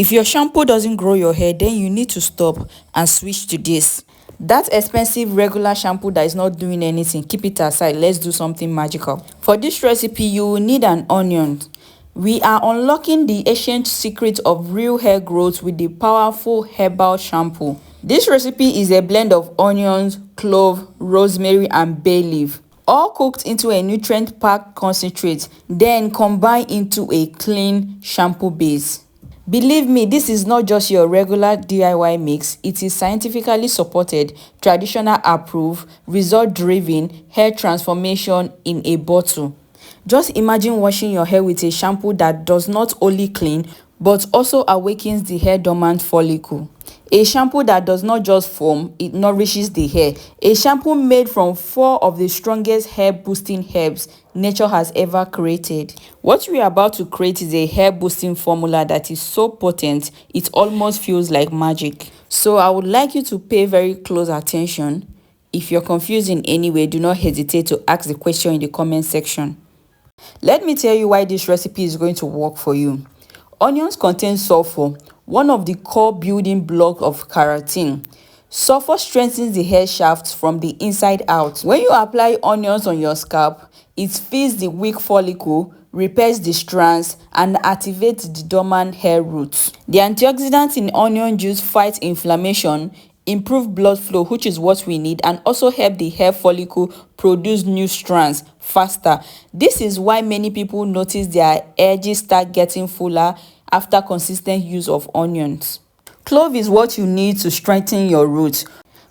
If your shampoo doesn't grow your hair, then you need to stop and switch to this. That expensive regular shampoo that is not doing anything, keep it aside. Let's do something magical. For this recipe, you will need an onion. We are unlocking the ancient secret of real hair growth with the powerful herbal shampoo. This recipe is a blend of onions, clove, rosemary, and bay leaf, all cooked into a nutrient-packed concentrate, then combined into a clean shampoo base. Believe me, this is not just your regular DIY mix. It is scientifically supported, traditional approved, result-driven hair transformation in a bottle. Just imagine washing your hair with a shampoo that does not only clean but also awakens the hair dormant follicle. A shampoo that does not just foam, it nourishes the hair. A shampoo made from 4 of the strongest hair boosting herbs nature has ever created. What we are about to create is a hair boosting formula that is so potent it almost feels like magic. So I would like you to pay very close attention. If you're confused in any way, do not hesitate to ask the question in the comment section. Let me tell you why this recipe is going to work for you. Onions contain sulfur, one of the core building blocks of keratin. Sulfur strengthens the hair shaft from the inside out. When you apply onions on your scalp, it feeds the weak follicle, repairs the strands, and activates the dormant hair roots. The antioxidants in onion juice fight inflammation, improve blood flow, which is what we need, and also help the hair follicle produce new strands faster. This is why many people notice their edges start getting fuller after consistent use of onions. Clove is what you need to strengthen your roots.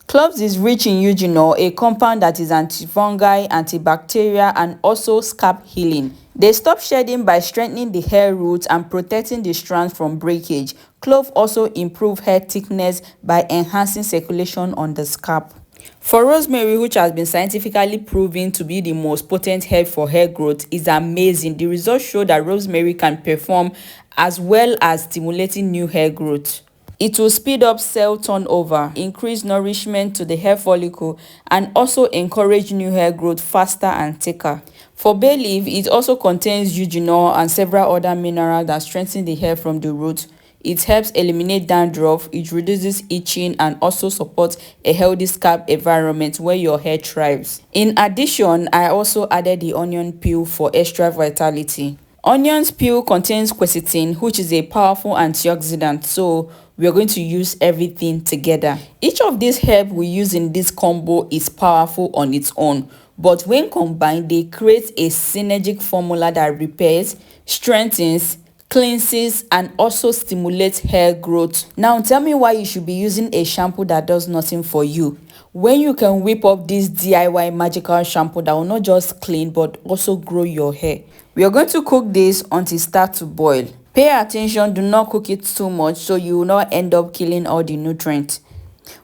Cloves is rich in eugenol, a compound that is antifungal, antibacterial, and also scalp healing. They stop shedding by strengthening the hair roots and protecting the strands from breakage. Clove also improve hair thickness by enhancing circulation on the scalp. For rosemary, which has been scientifically proven to be the most potent herb for hair growth, is amazing. The results show that rosemary can perform as well as stimulating new hair growth. It will speed up cell turnover, increase nourishment to the hair follicle, and also encourage new hair growth faster and thicker. For bay leaf, it also contains eugenol and several other minerals that strengthen the hair from the root. It helps eliminate dandruff, it reduces itching, and also supports a healthy scalp environment where your hair thrives. In addition, I also added the onion peel for extra vitality. Onion's peel contains quercetin, which is a powerful antioxidant, so we are going to use everything together. Each of these herbs we use in this combo is powerful on its own, but when combined, they create a synergic formula that repairs, strengthens, cleanses, and also stimulates hair growth. Now tell me why you should be using a shampoo that does nothing for you when you can whip up this DIY magical shampoo that will not just clean but also grow your hair. We are going to cook this until it starts to boil. Pay attention, do not cook it too much so you will not end up killing all the nutrients.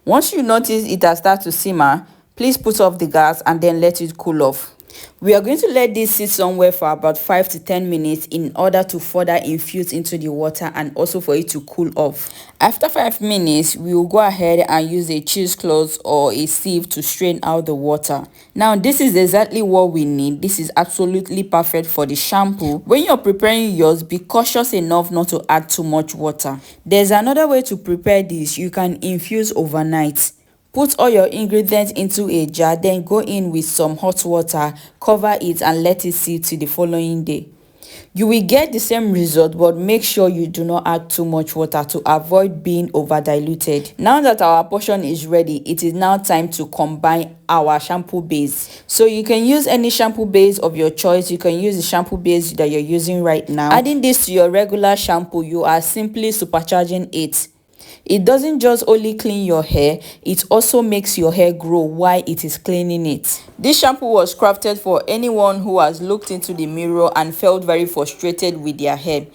Once you notice it has started to simmer, please put off the gas and then let it cool off. We are going to let this sit somewhere for about 5 to 10 minutes in order to further infuse into the water and also for it to cool off. After 5 minutes, we will go ahead and use a cheesecloth or a sieve to strain out the water. Now, this is exactly what we need. This is absolutely perfect for the shampoo. When you're preparing yours, be cautious enough not to add too much water. There's another way to prepare this. You can infuse overnight. Put all your ingredients into a jar, then go in with some hot water, cover it and let it sit till the following day. You will get the same result, but make sure you do not add too much water to avoid being over diluted. Now that our portion is ready, it is now time to combine our shampoo base. So you can use any shampoo base of your choice. You can use the shampoo base that you're using right now. Adding this to your regular shampoo, you are simply supercharging it. It doesn't just only clean your hair, it also makes your hair grow while it is cleaning it. This shampoo was crafted for anyone who has looked into the mirror and felt very frustrated with their hair.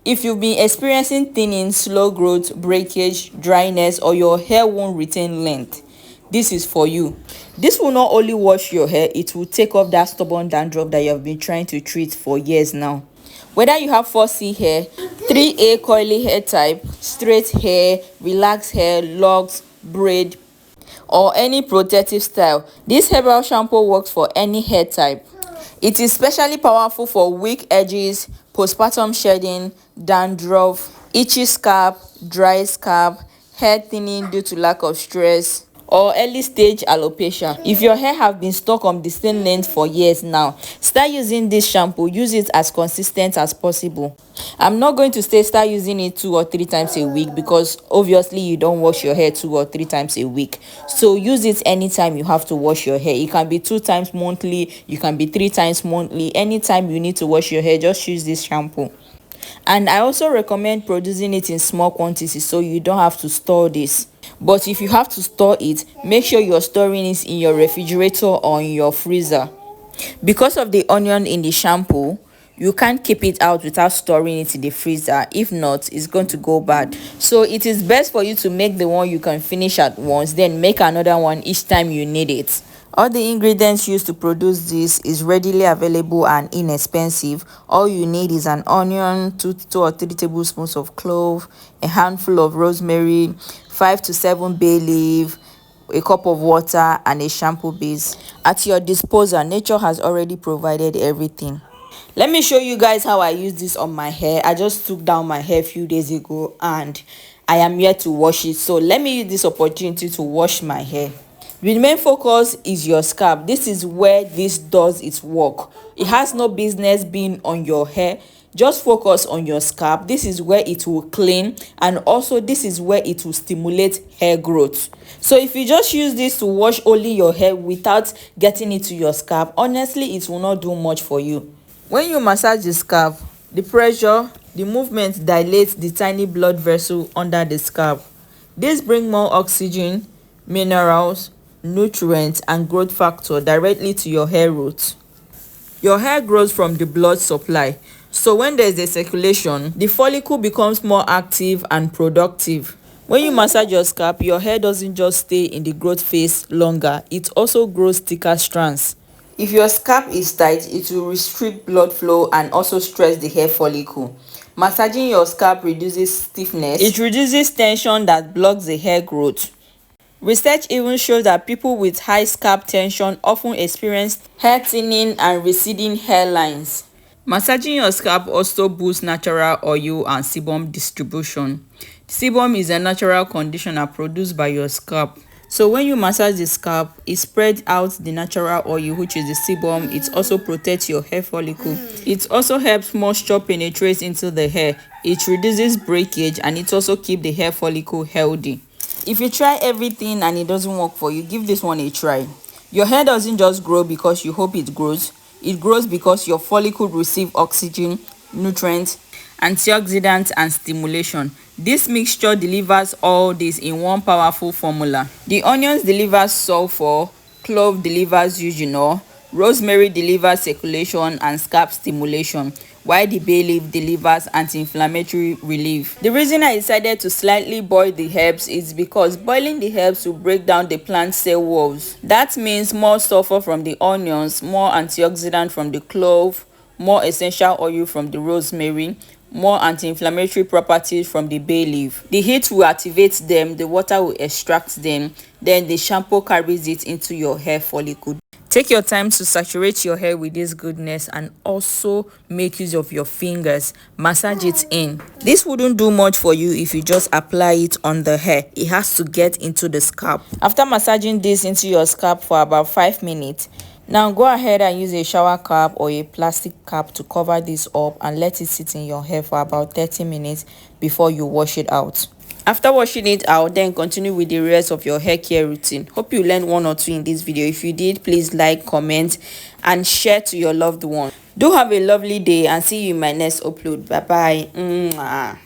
If you've been experiencing thinning, slow growth, breakage, dryness, or your hair won't retain length, this is for you. This will not only wash your hair, it will take off that stubborn dandruff that you have been trying to treat for years now. Whether you have 4C hair, 3A coily hair type, straight hair, relaxed hair, locks, braid, or any protective style, this herbal shampoo works for any hair type. It is especially powerful for weak edges, postpartum shedding, dandruff, itchy scalp, dry scalp, hair thinning due to lack of stress, or early stage alopecia. If your hair have been stuck on the same length for years now, start using this shampoo. Use it as consistent as possible. I'm not going to say start using it 2 or 3 times a week, because obviously you don't wash your hair 2 or 3 times a week. So use it anytime you have to wash your hair. It can be 2 times monthly, you can be 3 times monthly. Anytime you need to wash your hair, just use this shampoo. And I also recommend producing it in small quantities so you don't have to store this. But if you have to store it, make sure you're storing it in your refrigerator or in your freezer. Because of the onion in the shampoo, you can't keep it out without storing it in the freezer. If not, it's going to go bad. So it is best for you to make the one you can finish at once, then make another one each time you need it. All the ingredients used to produce this is readily available and inexpensive. All you need is an onion, 2 or 3 tablespoons of clove, a handful of rosemary, 5 to 7 bay leaf, a cup of water, and a shampoo base. At your disposal, nature has already provided everything. Let me show you guys how I use this on my hair. I just took down my hair a few days ago and I am here to wash it. So let me use this opportunity to wash my hair. The main focus is your scalp. This is where this does its work. It has no business being on your hair. Just focus on your scalp. This is where it will clean, and also this is where it will stimulate hair growth. So if you just use this to wash only your hair without getting it to your scalp, honestly it will not do much for you. When you massage the scalp, the pressure, the movement dilates the tiny blood vessel under the scalp. This brings more oxygen, minerals, nutrients, and growth factor directly to your hair roots. Your hair grows from the blood supply. So when there is a circulation, the follicle becomes more active and productive. When you massage your scalp, your hair doesn't just stay in the growth phase longer, it also grows thicker strands. If your scalp is tight, it will restrict blood flow and also stress the hair follicle. Massaging your scalp reduces stiffness. It reduces tension that blocks the hair growth. Research even shows that people with high scalp tension often experience hair thinning and receding hairlines. Massaging your scalp also boosts natural oil and sebum distribution. Sebum is a natural conditioner produced by your scalp. So when you massage the scalp, it spreads out the natural oil, which is the sebum. It also protects your hair follicle. It also helps moisture penetrate into the hair. It reduces breakage, and it also keeps the hair follicle healthy. If you try everything and it doesn't work for you, give this one a try. Your hair doesn't just grow because you hope it grows. It grows because your follicle receives oxygen, nutrients, antioxidants, and stimulation. This mixture delivers all this in one powerful formula. The onions delivers sulfur, clove delivers eugenol, rosemary delivers circulation and scalp stimulation, while the bay leaf delivers anti-inflammatory relief. The reason I decided to slightly boil the herbs is because boiling the herbs will break down the plant cell walls. That means more sulfur from the onions, more antioxidant from the clove, more essential oil from the rosemary, more anti-inflammatory properties from the bay leaf. The heat will activate them, the water will extract them, then the shampoo carries it into your hair follicle. Take your time to saturate your hair with this goodness, and also make use of your fingers. Massage it in. This wouldn't do much for you if you just apply it on the hair. It has to get into the scalp. After massaging this into your scalp for about 5 minutes, now go ahead and use a shower cap or a plastic cap to cover this up and let it sit in your hair for about 30 minutes before you wash it out. After washing it out, then continue with the rest of your hair care routine. Hope you learned 1 or 2 in this video. If you did, please like, comment, and share to your loved one. Do have a lovely day, and see you in my next upload. Bye bye.